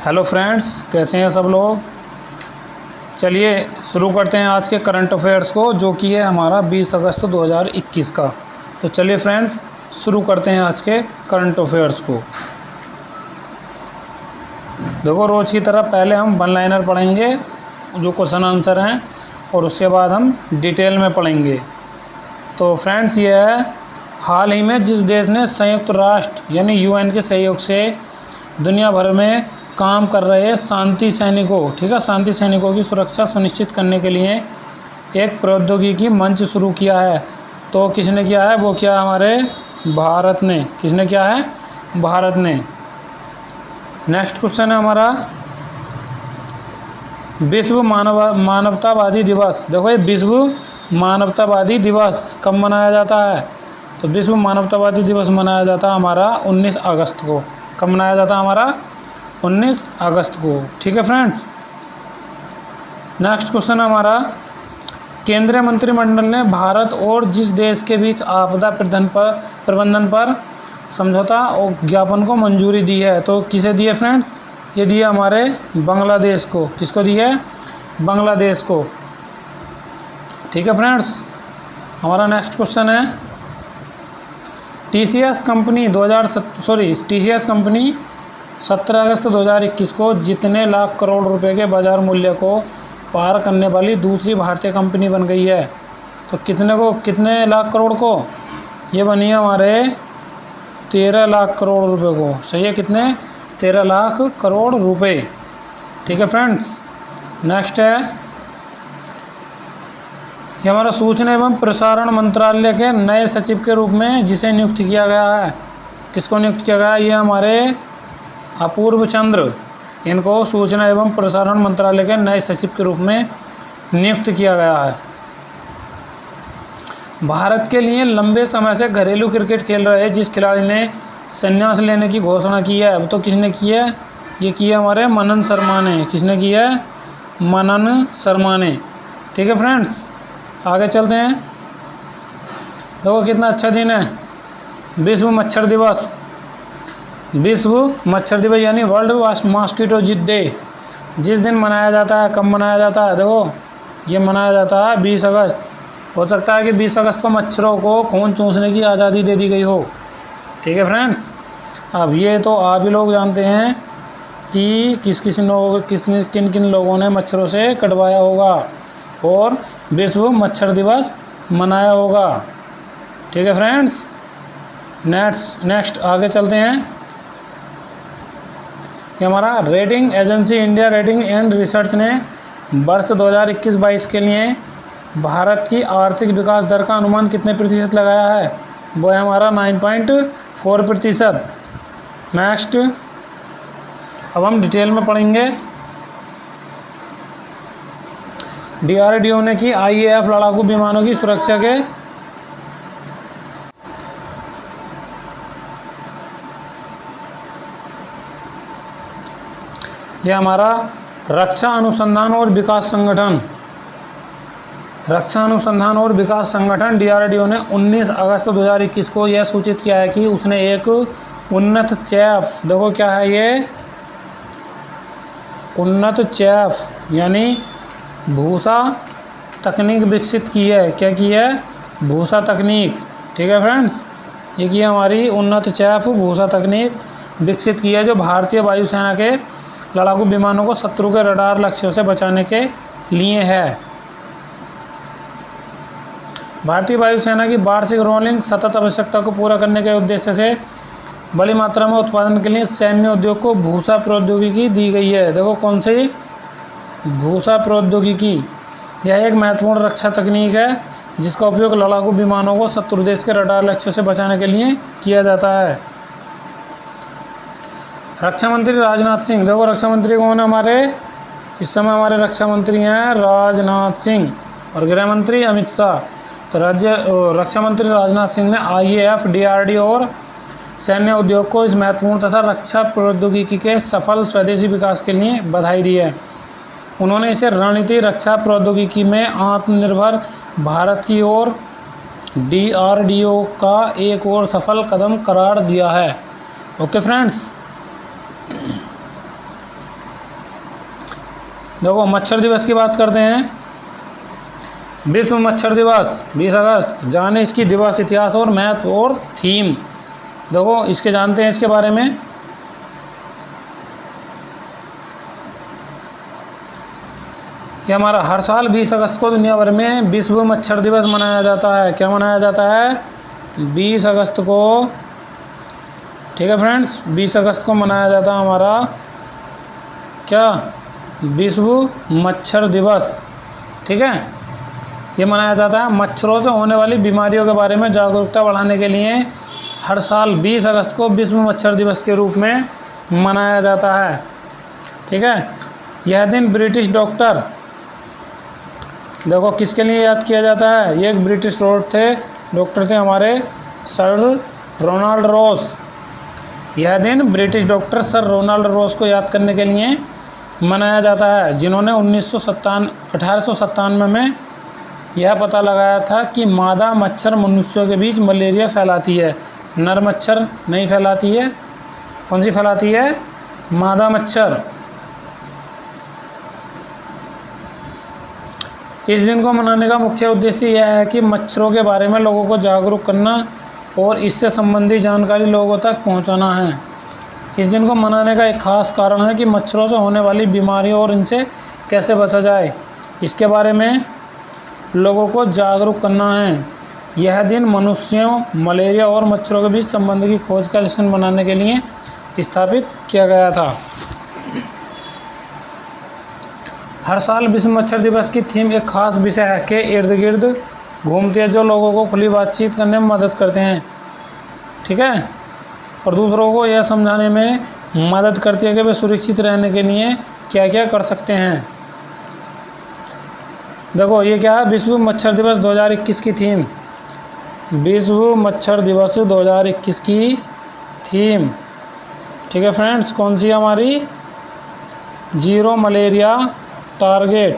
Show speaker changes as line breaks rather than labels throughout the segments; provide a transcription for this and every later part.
Hello friends, कैसे हैं सब लोग। चलिए शुरू करते हैं आज के करंट अफेयर्स को, जो कि है हमारा 20 अगस्त 2021 का। तो चलिए फ्रेंड्स, शुरू करते हैं आज के करंट अफेयर्स को। देखो, रोज़ की तरह पहले हम वन लाइनर पढ़ेंगे जो क्वेश्चन आंसर हैं, और उसके बाद हम डिटेल में पढ़ेंगे। तो फ्रेंड्स, ये है हाल ही में जिस देश ने संयुक्त राष्ट्र यानी यूएन के सहयोग से दुनिया भर में काम कर रहे शांति सैनिकों, ठीक है, शांति सैनिकों की सुरक्षा सुनिश्चित करने के लिए एक प्रौद्योगिकी मंच शुरू किया है। तो किसने किया है? वो किया हमारे भारत ने। किसने किया है? भारत ने। नेक्स्ट क्वेश्चन है हमारा, विश्व मानवतावादी दिवस। देखो, ये विश्व मानवतावादी दिवस कब मनाया जाता है? तो विश्व मानवतावादी दिवस मनाया जाता है हमारा 19 अगस्त को। कब मनाया जाता है? हमारा 19 अगस्त को। ठीक है फ्रेंड्स। नेक्स्ट क्वेश्चन हमारा, केंद्रीय मंत्रिमंडल ने भारत और जिस देश के बीच आपदा प्रबंधन पर समझौता और ज्ञापन को मंजूरी दी है। तो किसे दी है फ्रेंड्स? ये दी है हमारे बांग्लादेश को। किसको दी है? बांग्लादेश को। ठीक है फ्रेंड्स। हमारा नेक्स्ट क्वेश्चन है, टीसीएस कंपनी 17 अगस्त 2021 को जितने लाख करोड़ रुपए के बाजार मूल्य को पार करने वाली दूसरी भारतीय कंपनी बन गई है। तो कितने लाख करोड़ को? ये बनी है हमारे 13 लाख करोड़ रुपए को। सही है, कितने? 13 लाख करोड़ रुपए। ठीक है फ्रेंड्स। नेक्स्ट है, ये हमारा सूचना एवं प्रसारण मंत्रालय के नए सचिव के रूप में जिसे नियुक्त किया गया है। किसको नियुक्त किया गया है? ये हमारे अपूर्व चंद्र, इनको सूचना एवं प्रसारण मंत्रालय के नए सचिव के रूप में नियुक्त किया गया है। भारत के लिए लंबे समय से घरेलू क्रिकेट खेल रहे जिस खिलाड़ी ने संन्यास लेने की घोषणा की है, तो किसने की है? ये की है हमारे मनन शर्मा ने। किसने की है? मनन शर्मा ने। ठीक है फ्रेंड्स, आगे चलते हैं। देखो कितना अच्छा दिन है, विश्व मच्छर दिवस। विश्व मच्छर दिवस यानी वर्ल्ड मॉस्किटो डे जिस दिन मनाया जाता है, कब मनाया जाता है? देखो, ये मनाया जाता है 20 अगस्त। हो सकता है कि 20 अगस्त को मच्छरों को खून चूसने की आज़ादी दे दी गई हो। ठीक है फ्रेंड्स। अब ये तो आप ही लोग जानते हैं कि किन किन लोगों ने मच्छरों से कटवाया होगा और विश्व मच्छर दिवस मनाया होगा। ठीक है फ्रेंड्स। नेक्स्ट आगे चलते हैं। ये हमारा rating agency India rating and research ने वर्ष 2021-22 के लिए भारत की आर्थिक विकास दर का अनुमान कितने प्रतिशत लगाया है? वो है हमारा 9.4%। नेक्स्ट, अब हम डिटेल में पढ़ेंगे। डीआरडीओ ने की आईएएफ लड़ाकू विमानों की सुरक्षा के यह हमारा रक्षा अनुसंधान और विकास संगठन डीआरडीओ ने 19 अगस्त 2021 को यह सूचित किया है कि उसने एक उन्नत चैफ, देखो क्या है ये? उन्नत चैफ यानी भूसा तकनीक विकसित की है। क्या की है? भूसा तकनीक। ठीक है फ्रेंड्स, ये की हमारी उन्नत चैफ भूसा तकनीक विकसित की है, जो भारतीय वायुसेना के लड़ाकू विमानों को शत्रु के रडार लक्ष्यों से बचाने के लिए है। भारतीय वायुसेना की वार्षिक रोलिंग सतत आवश्यकता को पूरा करने के उद्देश्य से बड़ी मात्रा में उत्पादन के लिए सैन्य उद्योग को भूसा प्रौद्योगिकी दी गई है। देखो कौन सी? भूसा प्रौद्योगिकी। यह एक महत्वपूर्ण रक्षा तकनीक है जिसका उपयोग लड़ाकू विमानों को शत्रु देश के रडार लक्ष्यों से बचाने के लिए किया जाता है। रक्षा मंत्री राजनाथ सिंह, देखो रक्षा मंत्री कौन है हमारे इस समय? हमारे रक्षा मंत्री हैं राजनाथ सिंह और गृह मंत्री अमित शाह। तो रक्षा मंत्री राजनाथ सिंह ने आईएएफ, डीआरडीओ और सैन्य उद्योग को इस महत्वपूर्ण तथा रक्षा प्रौद्योगिकी के सफल स्वदेशी विकास के लिए बधाई दी है। उन्होंने इसे रणनीतिक रक्षा प्रौद्योगिकी में आत्मनिर्भर भारत की ओर डीआरडीओ का एक और सफल कदम करार दिया है। Okay friends. देखो मच्छर दिवस की बात करते हैं। विश्व मच्छर दिवस 20 अगस्त, जाने इसकी दिवस, इतिहास और महत्व और थीम। देखो इसके जानते हैं इसके बारे में। ये हमारा हर साल 20 अगस्त को दुनिया भर में विश्व मच्छर दिवस मनाया जाता है। क्या मनाया जाता है? 20 अगस्त को, ठीक है फ्रेंड्स, 20 अगस्त को मनाया जाता है हमारा क्या? विश्व मच्छर दिवस। ठीक है, ये मनाया जाता है मच्छरों से होने वाली बीमारियों के बारे में जागरूकता बढ़ाने के लिए हर साल 20 अगस्त को विश्व मच्छर दिवस के रूप में मनाया जाता है। ठीक है, यह दिन ब्रिटिश डॉक्टर, देखो किसके लिए याद किया जाता है? ये एक ब्रिटिश डॉक्टर थे हमारे, सर रोनाल्ड रॉस। यह दिन British doctor sir Ronald Ross को याद करने के लिए मनाया जाता है, जिन्होंने 1897 में यह पता लगाया था कि मादा मच्छर मनुष्यों के बीच मलेरिया फैलाती है, नर मच्छर नहीं फैलाती है। कौन सी फैलाती है? मादा मच्छर। इस दिन को मनाने का मुख्य उद्देश्य यह है कि मच्छरों के बारे में लोगों को जागरूक करना और इससे संबंधी जानकारी लोगों तक पहुंचाना है। इस दिन को मनाने का एक खास कारण है कि मच्छरों से होने वाली बीमारियों और इनसे कैसे बचा जाए, इसके बारे में लोगों को जागरूक करना है। यह दिन मनुष्यों, मलेरिया और मच्छरों के बीच संबंध की खोज का जश्न मनाने के लिए स्थापित किया गया था। हर साल विश्व मच्छर दिवस की थीम एक खास विषय है के इर्द गिर्द घूमती है, जो लोगों को खुली बातचीत करने में मदद करते हैं। ठीक है, और दूसरों को यह समझाने में मदद करती है कि वे सुरक्षित रहने के लिए क्या क्या कर सकते हैं। देखो ये क्या है? विश्व मच्छर दिवस 2021 की थीम। विश्व मच्छर दिवस 2021 की थीम, ठीक है फ्रेंड्स, कौन सी हमारी? Zero malaria target,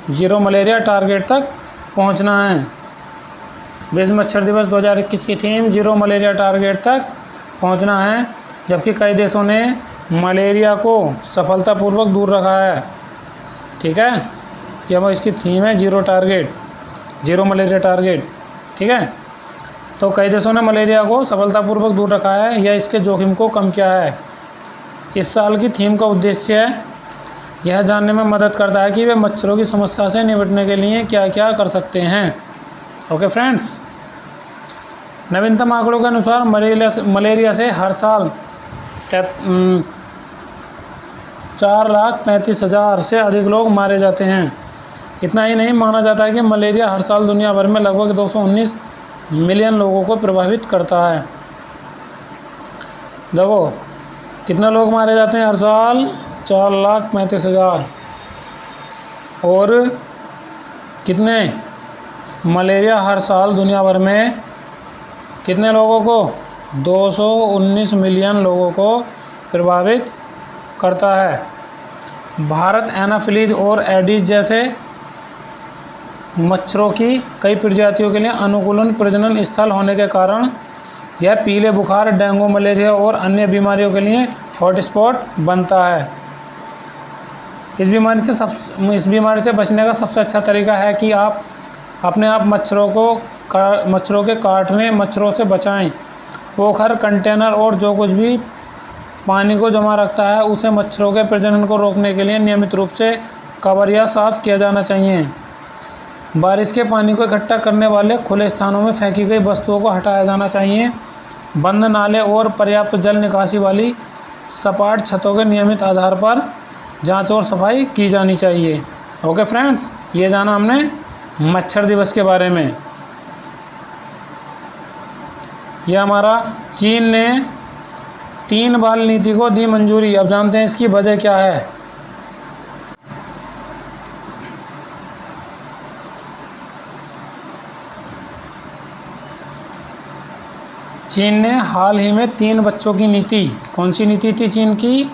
zero malaria target तक पहुंचना है। विश्व मच्छर दिवस 2021 की थीम जीरो मलेरिया टारगेट तक पहुंचना है, जबकि कई देशों ने मलेरिया को सफलतापूर्वक दूर रखा है। ठीक है, ये वो इसकी थीम है zero target, zero malaria target. ठीक है, तो कई देशों ने मलेरिया को सफलतापूर्वक दूर रखा है या इसके जोखिम को कम किया है। इस साल की थीम का उद्देश्य है यह जानने में मदद करता है कि वे मच्छरों की समस्या से निपटने के लिए क्या क्या कर सकते हैं। ओके फ्रेंड्स, नवीनतम आंकड़ों के अनुसार मलेरिया से हर साल 4,35,000 से अधिक लोग मारे जाते हैं। इतना ही नहीं, माना जाता है कि मलेरिया हर साल दुनिया भर में लगभग 219 मिलियन लोगों को प्रभावित करता है। देखो कितने लोग मारे जाते हैं हर साल? 4,35,000। और कितने? मलेरिया हर साल दुनिया भर में कितने लोगों को? 219 मिलियन लोगों को प्रभावित करता है। भारत एनाफिलीज और एडिस जैसे मच्छरों की कई प्रजातियों के लिए अनुकूलन प्रजनन स्थल होने के कारण यह पीले बुखार, डेंगू, मलेरिया और अन्य बीमारियों के लिए हॉटस्पॉट बनता है। इस बीमारी से बचने का सबसे अच्छा तरीका है कि आप अपने आप मच्छरों के काटने मच्छरों से बचाएं। पोखर, कंटेनर और जो कुछ भी पानी को जमा रखता है उसे मच्छरों के प्रजनन को रोकने के लिए नियमित रूप से कवर या साफ किया जाना चाहिए। बारिश के पानी को इकट्ठा करने वाले खुले स्थानों में फेंकी गई वस्तुओं को हटाया जाना चाहिए। बंद नाले और पर्याप्त जल निकासी वाली सपाट छतों के नियमित आधार पर जांच और सफाई की जानी चाहिए। ओके फ्रेंड्स, ये जाना हमने मच्छर दिवस के बारे में। यह हमारा चीन ने 3 बाल नीति को दी मंजूरी। अब जानते हैं इसकी वजह क्या है। चीन ने हाल ही में 3 बच्चों की नीति, कौन सी नीति थी चीन की?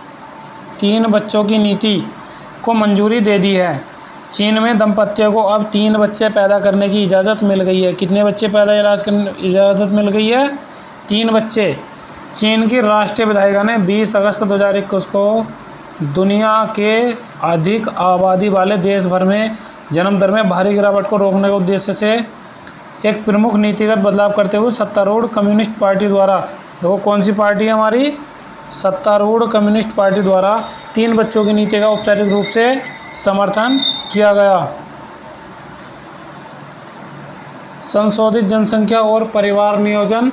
3 बच्चों की नीति को मंजूरी दे दी है। चीन में दंपतियों को अब 3 बच्चे पैदा करने की इजाज़त मिल गई है। कितने बच्चे इजाज़त मिल गई है? 3 बच्चे। चीन की राष्ट्रीय विधायिका ने 20 अगस्त 2021 को दुनिया के अधिक आबादी वाले देश भर में जन्म दर में भारी गिरावट को रोकने के उद्देश्य से एक प्रमुख नीतिगत बदलाव करते हुए सत्तारूढ़ कम्युनिस्ट पार्टी द्वारा, देखो कौन सी पार्टी है हमारी, सत्तारूढ़ कम्युनिस्ट पार्टी द्वारा 3 बच्चों की नीति का औपचारिक रूप से समर्थन किया गया। संशोधित जनसंख्या और परिवार नियोजन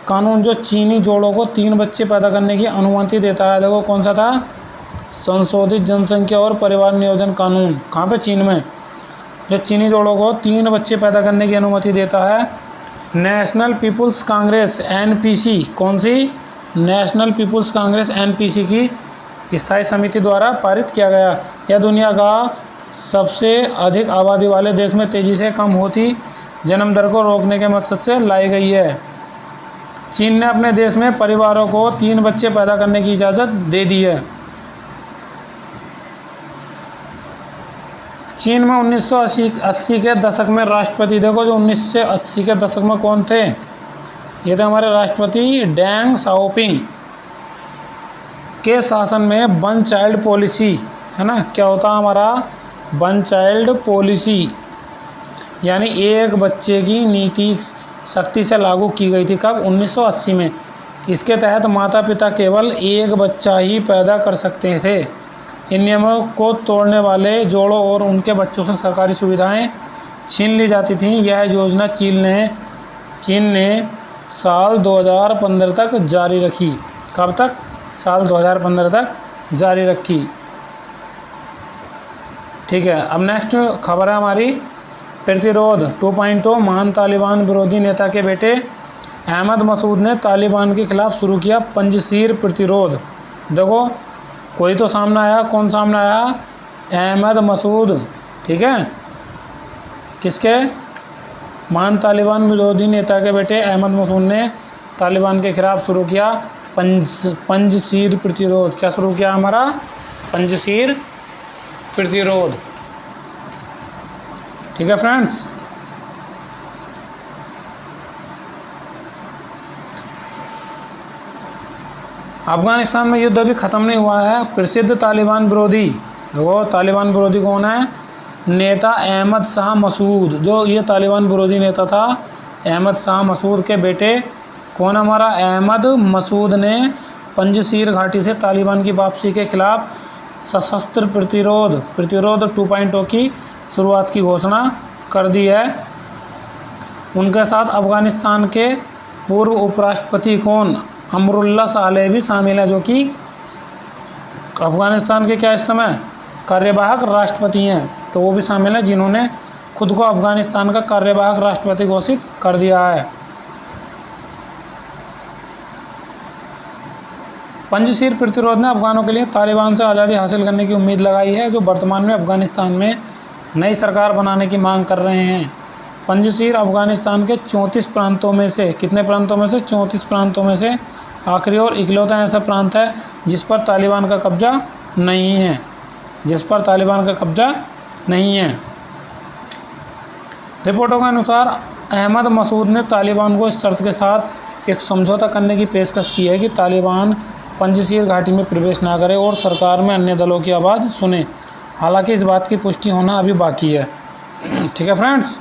कानून जो चीनी जोड़ों को 3 बच्चे पैदा करने की अनुमति देता है, देखो कौन सा था, संशोधित जनसंख्या और परिवार नियोजन कानून, कहाँ पे, चीन में, जो चीनी जोड़ों को 3 बच्चे पैदा करने की अनुमति देता है। नेशनल पीपुल्स कांग्रेस एनपीसी, कौन सी, नेशनल पीपुल्स कांग्रेस एनपीसी की स्थायी समिति द्वारा पारित किया गया। यह दुनिया का सबसे अधिक आबादी वाले देश में तेजी से कम होती जन्म दर को रोकने के मकसद से लाई गई है। चीन ने अपने देश में परिवारों को 3 बच्चे पैदा करने की इजाज़त दे दी है। चीन में 1980 के दशक में राष्ट्रपति, देखो जो 1980 के दशक में कौन थे, ये थे हमारे राष्ट्रपति डेंग शाओपिंग के शासन में वन चाइल्ड पॉलिसी, है ना, क्या होता है हमारा, वन चाइल्ड पॉलिसी, यानी एक बच्चे की नीति सख्ती से लागू की गई थी। कब, 1980 में। इसके तहत माता पिता केवल एक बच्चा ही पैदा कर सकते थे। इन नियमों को तोड़ने वाले जोड़ों और उनके बच्चों से सरकारी सुविधाएं छीन ली जाती थीं। यह योजना चीन ने साल 2015 तक जारी रखी। कब तक, साल 2015 तक जारी रखी। ठीक है, अब नेक्स्ट खबर है हमारी प्रतिरोध 2.0। महान तालिबान विरोधी नेता के बेटे अहमद मसूद ने तालिबान के खिलाफ शुरू किया पंजशीर प्रतिरोध। देखो कोई तो सामने आया, कौन सामने आया, अहमद मसूद, ठीक है, किसके, महान तालिबान विरोधी नेता के बेटे अहमद मसूद ने तालिबान के खिलाफ शुरू किया पंजशीर प्रतिरोध। क्या शुरू किया हमारा, पंजशीर प्रतिरोध। ठीक है फ्रेंड्स, अफगानिस्तान में युद्ध अभी ख़त्म नहीं हुआ है। प्रसिद्ध तालिबान विरोधी, वो तालिबान विरोधी कौन है, नेता अहमद शाह मसूद। जो ये तालिबान विरोधी नेता था अहमद शाह मसूद के बेटे कौन, हमारा अहमद मसूद ने पंजशीर घाटी से तालिबान की वापसी के खिलाफ सशस्त्र प्रतिरोध 2.0 की शुरुआत की घोषणा कर दी है। उनके साथ अफगानिस्तान के पूर्व उपराष्ट्रपति कौन, अमरुल्ला सालेह भी शामिल है, जो कि अफगानिस्तान के क्या इस समय कार्यवाहक राष्ट्रपति हैं, तो वो भी शामिल है जिन्होंने खुद को अफगानिस्तान का कार्यवाहक राष्ट्रपति घोषित कर दिया है। पंजशीर प्रतिरोध ने अफगानों के लिए तालिबान से आज़ादी हासिल करने की उम्मीद लगाई है, जो वर्तमान में अफगानिस्तान में नई सरकार बनाने की मांग कर रहे हैं। पंजशीर अफगानिस्तान के 34 प्रांतों में से, कितने प्रांतों में से, 34 प्रांतों में से आखिरी और इकलौता ऐसा प्रांत है जिस पर तालिबान का कब्जा नहीं है, जिस पर तालिबान का कब्जा नहीं है। रिपोर्टों के अनुसार अहमद मसूद ने तालिबान को इस शर्त के साथ एक समझौता करने की पेशकश की है कि तालिबान पंजशीर घाटी में प्रवेश ना करे और सरकार में अन्य दलों की आवाज़ सुने। हालांकि इस बात की पुष्टि होना अभी बाकी है। ठीक है फ्रेंड्स,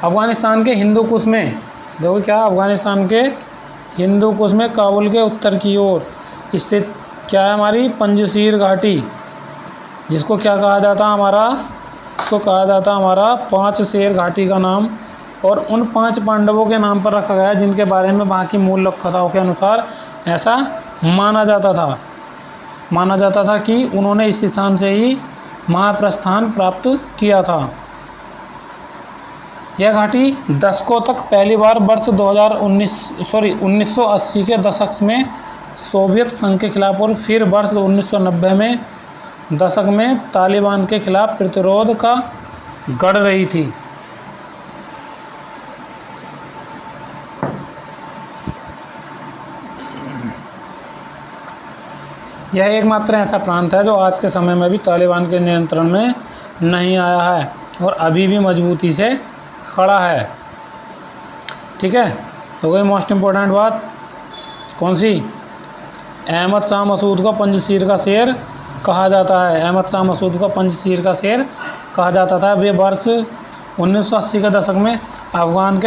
अफगानिस्तान के हिंदू कुश में, देखो क्या, अफगानिस्तान के हिंदू कुश में काबुल के उत्तर की ओर स्थित क्या है हमारी पंजशीर घाटी, जिसको क्या कहा जाता है हमारा, इसको कहा जाता है हमारा 5 शेर घाटी का नाम, और उन 5 पांडवों के नाम पर रखा गया जिनके बारे में वहाँ की मूल लोक कथाओं के अनुसार ऐसा माना जाता था कि उन्होंने इस स्थान से ही महाप्रस्थान प्राप्त किया था। यह घाटी दशकों तक पहली बार वर्ष 1980 के दशक में सोवियत संघ के खिलाफ और फिर वर्ष 1990 में दशक में तालिबान के खिलाफ प्रतिरोध का गढ़ रही थी। यह एकमात्र ऐसा प्रांत है जो आज के समय में भी तालिबान के नियंत्रण में नहीं आया है और अभी भी मजबूती से खड़ा है। ठीक है, तो कोई मोस्ट इम्पोर्टेंट बात कौन सी, अहमद शाह मसूद को पंजशीर का शेर कहा जाता है। अहमद शाह मसूद को पंजशीर का शेर कहा जाता था। वे वर्ष 1980 के दशक में अफगान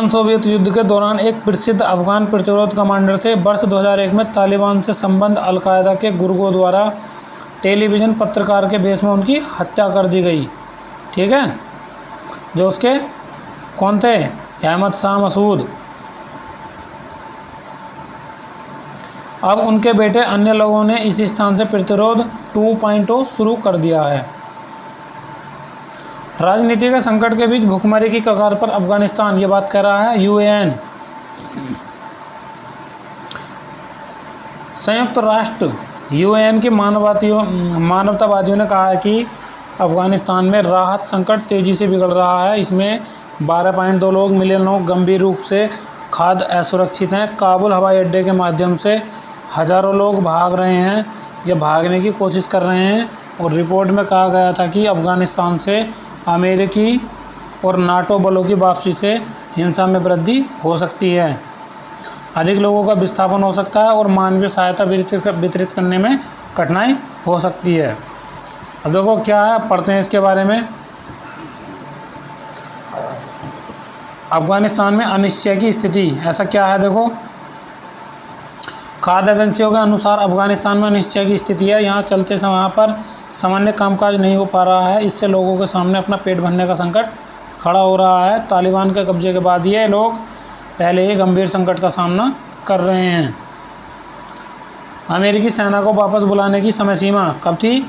सोवियत युद्ध के दौरान एक प्रसिद्ध अफगान प्रतिरोध कमांडर थे। वर्ष 2001 में तालिबान से संबंध अलकायदा के गुर्गों द्वारा टेलीविज़न पत्रकार के भेष में उनकी हत्या कर दी गई। ठीक है, जो उसके कौन थे? अहमद शाह मसूद। अब उनके बेटे अन्य लोगों ने इस स्थान से प्रतिरोध 2.0 शुरू कर दिया है। राजनीति के संकट के बीच भूखमरी की कगार पर अफगानिस्तान, ये बात कह रहा है यूएन। संयुक्त राष्ट्र यूएन की मानवतावादियों ने कहा है कि अफगानिस्तान में राहत संकट तेजी से बिगड़ रहा है। इसमें 12.2 मिलियन लोग गंभीर रूप से खाद्य असुरक्षित हैं। काबुल हवाई अड्डे के माध्यम से हजारों लोग भाग रहे हैं या भागने की कोशिश कर रहे हैं। और रिपोर्ट में कहा गया था कि अफगानिस्तान से अमेरिकी और नाटो बलों की वापसी से हिंसा में वृद्धि हो सकती है, अधिक लोगों का विस्थापन हो सकता है और मानवीय सहायता वितरित करने में कठिनाई हो सकती है। अब देखो क्या है, पढ़ते हैं इसके बारे में। अफगानिस्तान में अनिश्चय की स्थिति, ऐसा क्या है? देखो, खाद्य एजेंसियों के अनुसार अफगानिस्तान में अनिश्चय की स्थिति है। यहाँ चलते समय यहाँ पर सामान्य कामकाज नहीं हो पा रहा है। इससे लोगों के सामने अपना पेट भरने का संकट खड़ा हो रहा है। तालिबान के कब्जे के बाद ये लोग पहले ही गंभीर संकट का सामना कर रहे हैं। अमेरिकी सेना को वापस बुलाने की समय सीमा कब थी?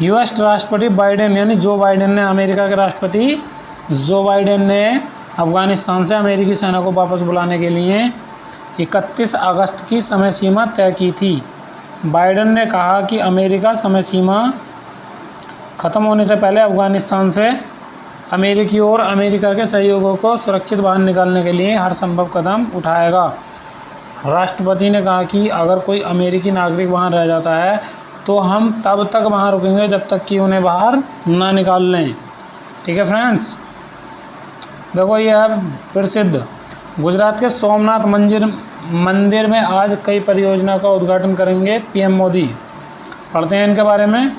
यूएस राष्ट्रपति बाइडेन यानी जो बाइडेन ने, अमेरिका के राष्ट्रपति जो बाइडेन ने अफगानिस्तान से अमेरिकी सेना को वापस बुलाने के लिए 31 अगस्त की समय सीमा तय की थी। बाइडेन ने कहा कि अमेरिका समय सीमा ख़त्म होने से पहले अफगानिस्तान से अमेरिकी और अमेरिका के सहयोगियों को सुरक्षित बाहर निकालने के लिए हर संभव कदम उठाएगा। राष्ट्रपति ने कहा कि अगर कोई अमेरिकी नागरिक वहां रह जाता है तो हम तब तक वहां रुकेंगे जब तक कि उन्हें बाहर ना निकाल लें। ठीक है फ्रेंड्स, देखो ये है प्रसिद्ध गुजरात के सोमनाथ मंदिर में आज कई परियोजना का उद्घाटन करेंगे पीएम मोदी। पढ़ते हैं इनके बारे में।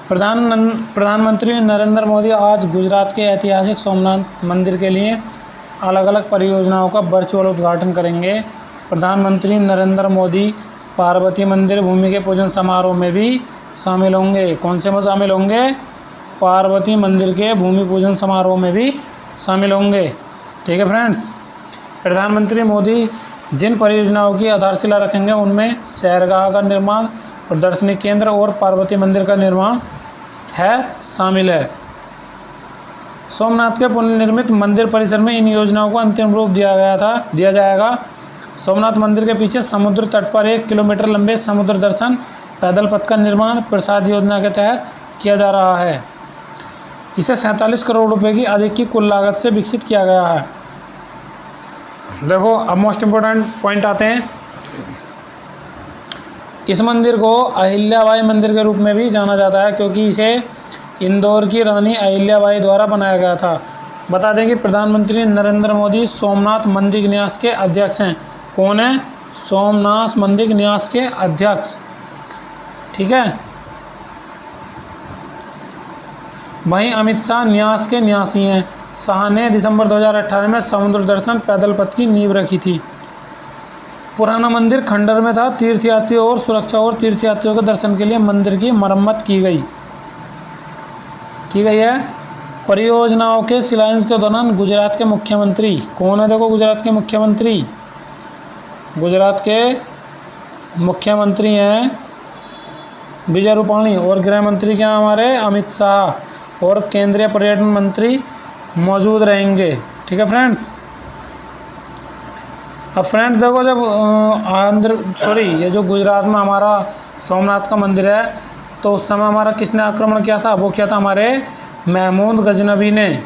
प्रधानमंत्री नरेंद्र मोदी आज गुजरात के ऐतिहासिक सोमनाथ मंदिर के लिए अलग अलग परियोजनाओं का वर्चुअल उद्घाटन करेंगे। प्रधानमंत्री नरेंद्र मोदी पार्वती मंदिर भूमि के पूजन समारोह में भी शामिल होंगे। कौन से में शामिल होंगे? पार्वती मंदिर के भूमि पूजन समारोह में भी शामिल होंगे। ठीक है फ्रेंड्स, प्रधानमंत्री मोदी जिन परियोजनाओं की आधारशिला रखेंगे उनमें सैरगाह का निर्माण, प्रदर्शनी केंद्र और पार्वती मंदिर का निर्माण शामिल है। सोमनाथ के पुनर्निर्मित मंदिर परिसर में इन योजनाओं को अंतिम रूप दिया जाएगा। सोमनाथ मंदिर के पीछे समुद्र तट पर 1 किलोमीटर लंबे समुद्र दर्शन पैदल पथ का निर्माण प्रसाद योजना के तहत किया जा रहा है। इसे 47 करोड़ रुपए की अधिक की कुल लागत से विकसित किया गया है। देखो अब मोस्ट इम्पोर्टेंट पॉइंट आते हैं। इस मंदिर को अहिल्याबाई मंदिर के रूप में भी जाना जाता है क्योंकि इसे इंदौर की रानी अहिल्याबाई द्वारा बनाया गया था। बता दें कि प्रधानमंत्री नरेंद्र मोदी सोमनाथ मंदिर न्यास के अध्यक्ष हैं। कौन है? सोमनाथ मंदिर न्यास के अध्यक्ष। ठीक है, वहीं अमित शाह न्यास के न्यासी हैं। शाह ने दिसंबर 2018 में समुद्र दर्शन पैदल पथ की नींव रखी थी। पुराना मंदिर खंडर में था। तीर्थयात्रियों और सुरक्षा और तीर्थयात्रियों के दर्शन के लिए मंदिर की मरम्मत की गई है। परियोजनाओं के शिलान्यास के दौरान गुजरात के मुख्यमंत्री कौन है? देखो गुजरात के मुख्यमंत्री हैं विजय रूपाणी और गृह मंत्री क्या हमारे अमित शाह और केंद्रीय पर्यटन मंत्री मौजूद रहेंगे। ठीक है फ्रेंड्स। अब फ्रेंड्स देखो जब ये जो गुजरात में हमारा सोमनाथ का मंदिर है तो उस समय हमारा किसने आक्रमण किया था? वो किया था हमारे महमूद गजनबी ने।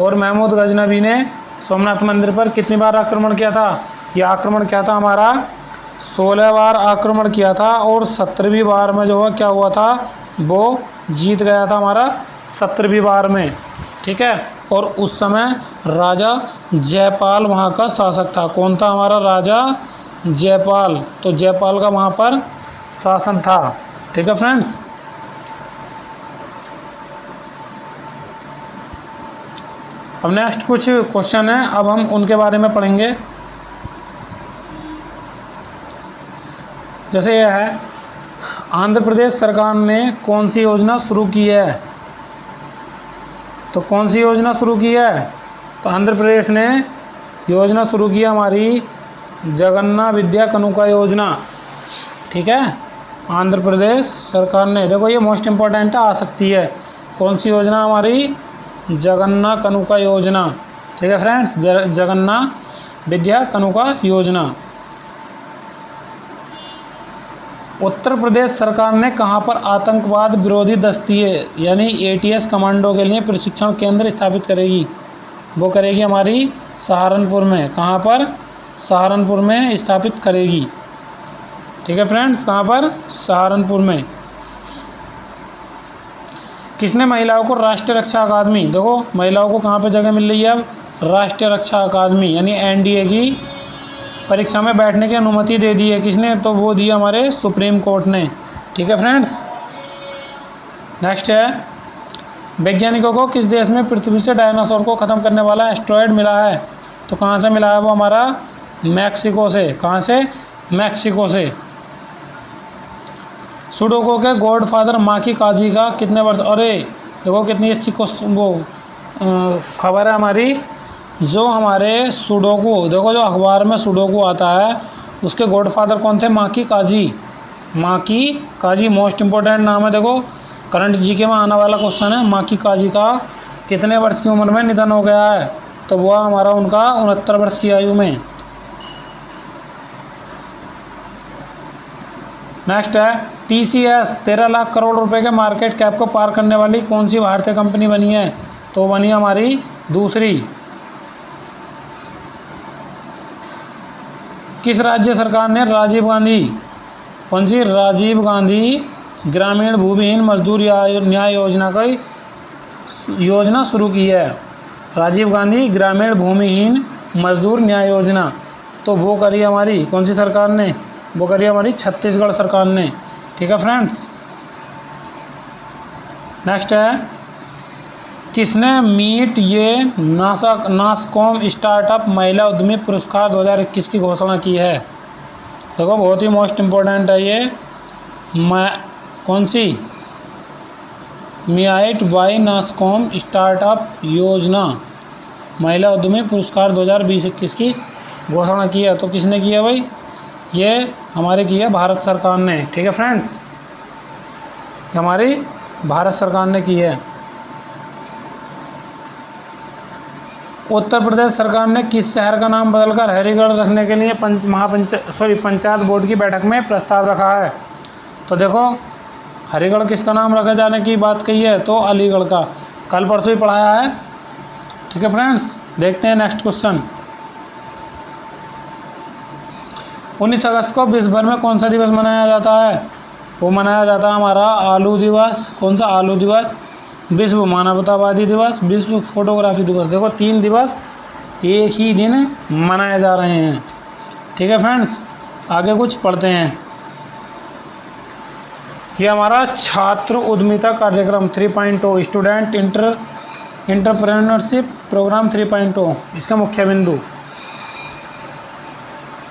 और महमूद गजनबी ने सोमनाथ मंदिर पर कितनी बार आक्रमण किया था? ये आक्रमण किया था हमारा 16 बार आक्रमण किया था और 17वीं बार में जो है क्या हुआ था? वो जीत गया था हमारा 17वीं बार में। ठीक है, और उस समय राजा जयपाल वहाँ का शासक था। कौन था हमारा? राजा जयपाल। तो जयपाल का वहाँ पर शासन था। ठीक है फ्रेंड्स। अब नेक्स्ट कुछ क्वेश्चन है, अब हम उनके बारे में पढ़ेंगे। जैसे यह है, आंध्र प्रदेश सरकार ने कौन सी योजना शुरू की है? तो कौन सी योजना शुरू की है? तो आंध्र प्रदेश ने योजना शुरू की हमारी जगन्ना विद्या कनुका योजना। ठीक है, आंध्र प्रदेश सरकार ने, देखो ये मोस्ट इम्पोर्टेंट आ सकती है। कौन सी योजना? हमारी जगन्ना कनुका योजना। ठीक है फ्रेंड्स, जगन्ना विद्या कनुका योजना। उत्तर प्रदेश सरकार ने कहां पर आतंकवाद विरोधी दस्तिये यानी ATS कमांडो के लिए प्रशिक्षण केंद्र स्थापित करेगी? वो करेगी हमारी सहारनपुर में। कहां पर? सहारनपुर में स्थापित करेगी। ठीक है फ्रेंड्स, कहां पर? सहारनपुर में। किसने महिलाओं को राष्ट्रीय रक्षा अकादमी, देखो महिलाओं को कहां पर जगह मिल रही है अब? राष्ट्रीय रक्षा अकादमी यानी NDA की परीक्षा में बैठने की अनुमति दे दी है। किसने? तो वो दी हमारे सुप्रीम कोर्ट ने। ठीक है फ्रेंड्स। नेक्स्ट है, वैज्ञानिकों को किस देश में पृथ्वी से डायनासोर को ख़त्म करने वाला एस्ट्रॉयड मिला है? तो कहाँ से मिला है? वो हमारा मैक्सिको से। कहाँ से? मैक्सिको से। सुडोको के गॉडफादर माकी काजी का कितने वर्ष? अरे देखो कितनी अच्छी वो खबर है हमारी। जो हमारे सुडोकू, देखो जो अखबार में सुडोकू आता है उसके गॉडफादर कौन थे? माकी काजी। माकी काजी मोस्ट इम्पोर्टेंट नाम है। देखो करंट जीके में आने वाला क्वेश्चन है। माकी काजी का कितने वर्ष की उम्र में निधन हो गया है? तो वो हमारा उनका 69 वर्ष की आयु में। नेक्स्ट है, TCS 13 लाख करोड़ रुपए के मार्केट कैप को पार करने वाली कौन सी भारतीय कंपनी बनी है? तो बनी हमारी दूसरी। किस राज्य सरकार ने राजीव गांधी, कौन सी? राजीव गांधी ग्रामीण भूमिहीन मजदूर न्याय योजना की योजना शुरू की है? राजीव गांधी ग्रामीण भूमिहीन मजदूर न्याय योजना। तो वो करी हमारी कौन सी सरकार ने? वो करी हमारी छत्तीसगढ़ सरकार ने। ठीक है फ्रेंड्स। नेक्स्ट है, किसने मीट ये नासकॉम स्टार्टअप महिला उद्यमी पुरस्कार 2021 की घोषणा की है? देखो बहुत ही मोस्ट इम्पोर्टेंट है ये। कौन सी? मियाइट बाई नासकॉम स्टार्टअप योजना महिला उद्यमी पुरस्कार 2020-21 की घोषणा की है। तो किसने की है भाई? ये हमारे की है भारत सरकार ने। ठीक है फ्रेंड्स, हमारी भारत सरकार ने की है। उत्तर प्रदेश सरकार ने किस शहर का नाम बदलकर हरिगढ़ रखने के लिए पंचायत बोर्ड की बैठक में प्रस्ताव रखा है? तो देखो हरिगढ़ किसका नाम रखे जाने की बात कही है? तो अलीगढ़ का। कल परसों ही पढ़ाया है। ठीक है फ्रेंड्स, देखते हैं नेक्स्ट क्वेश्चन। 19 अगस्त को विश्व भर में कौन सा दिवस मनाया जाता है? वो मनाया जाता है हमारा आलू दिवस। कौन सा? आलू दिवस। विश्व मानवतावादी दिवस, विश्व फोटोग्राफी दिवस। देखो 3 दिवस एक ही दिन मनाए जा रहे हैं। ठीक है फ्रेंड्स, आगे कुछ पढ़ते हैं। ये हमारा छात्र उद्यमिता कार्यक्रम 3.0 स्टूडेंट एंटरप्रेन्योरशिप प्रोग्राम 3.0 इसका मुख्य बिंदु।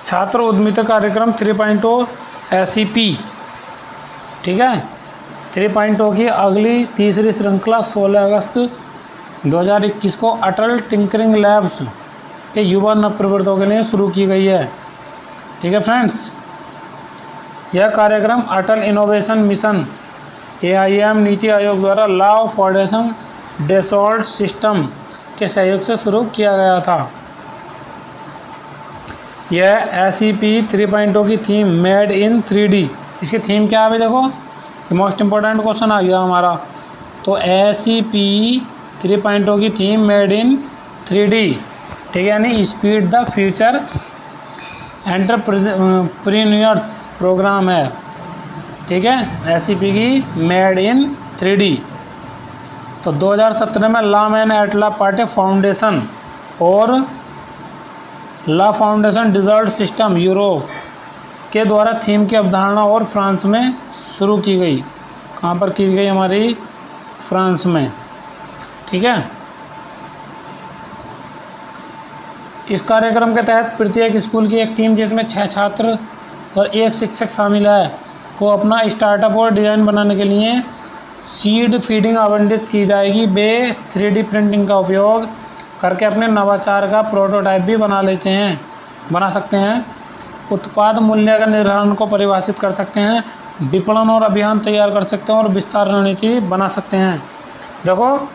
छात्र उद्यमिता कार्यक्रम 3.0 SEP। ठीक है, 3.0 की अगली तीसरी श्रृंखला 16 अगस्त 2021 को अटल टिंकरिंग लैब्स के युवा नवप्रवर्तकों के लिए शुरू की गई है। ठीक है फ्रेंड्स, यह कार्यक्रम अटल innovation mission AIM NITI Aayog द्वारा लॉ फाउंडेशन डेसॉल्ट सिस्टम के सहयोग से शुरू किया गया था। यह SEP 3.0 की थीम मेड इन 3D। इसकी थीम क्या है? देखो मोस्ट इम्पोर्टेंट क्वेश्चन आ गया हमारा। तो SEP 3.0 की थीम मेड इन 3D। ठीक है, यानी speed the future entrepreneurs program है। ठीक है, SEP की मेड इन 3D। तो 2017 में La Main à la Pâte foundation और ला फाउंडेशन डिज़र्ट सिस्टम यूरोप के द्वारा थीम की अवधारणा और फ्रांस में शुरू की गई। कहाँ पर की गई? हमारी फ्रांस में। ठीक है। इस कार्यक्रम के तहत प्रत्येक स्कूल की एक टीम जिसमें 6 छात्र और 1 शिक्षक शामिल है को अपना स्टार्टअप और डिज़ाइन बनाने के लिए सीड फीडिंग आवंटित की जाएगी। वे 3D प्रिंटिंग का उपयोग करके अपने नवाचार का प्रोटोटाइप भी बना सकते हैं। उत्पाद मूल्य का निर्धारण को परिभाषित कर सकते हैं, विपणन और अभियान तैयार कर सकते हैं और विस्तार रणनीति बना सकते हैं। देखो,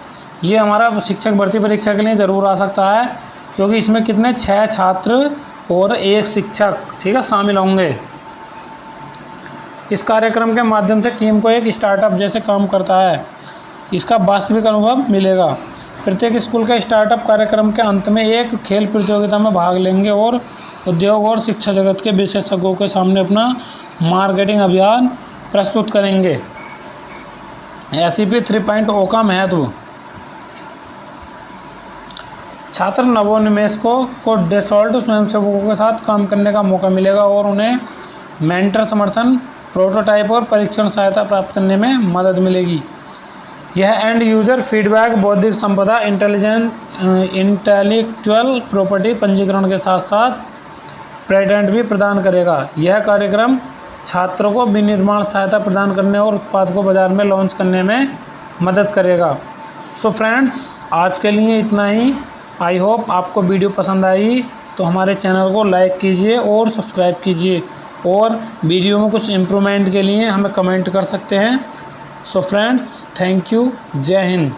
ये हमारा शिक्षक भर्ती परीक्षा के लिए ज़रूर आ सकता है, क्योंकि इसमें कितने 6 छात्र और 1 शिक्षक, ठीक है, शामिल होंगे। इस कार्यक्रम के माध्यम से टीम को एक स्टार्टअप जैसे काम करता है, इसका वास्तविक अनुभव मिलेगा। प्रत्येक स्कूल का स्टार्टअप कार्यक्रम के अंत में एक खेल प्रतियोगिता में भाग लेंगे और उद्योग और शिक्षा जगत के विशेषज्ञों के सामने अपना मार्केटिंग अभियान प्रस्तुत करेंगे। SCP 3.0 का महत्व। छात्र नवोन्मेषकों को डेसॉल्ट स्वयंसेवकों के साथ काम करने का मौका मिलेगा और उन्हें मेंटर समर्थन, प्रोटोटाइप और परीक्षण सहायता प्राप्त करने में मदद मिलेगी। यह एंड यूजर फीडबैक, बौद्धिक संपदा, इंटेलेक्चुअल प्रॉपर्टी पंजीकरण के साथ साथ पेटेंट भी प्रदान करेगा। यह कार्यक्रम छात्रों को विनिर्माण सहायता प्रदान करने और उत्पाद को बाजार में लॉन्च करने में मदद करेगा। सो फ्रेंड्स, आज के लिए इतना ही। आई होप आपको वीडियो पसंद आई तो हमारे चैनल को लाइक कीजिए और सब्सक्राइब कीजिए, और वीडियो में कुछ इम्प्रूवमेंट के लिए हमें कमेंट कर सकते हैं। So friends, thank you. जय हिंद।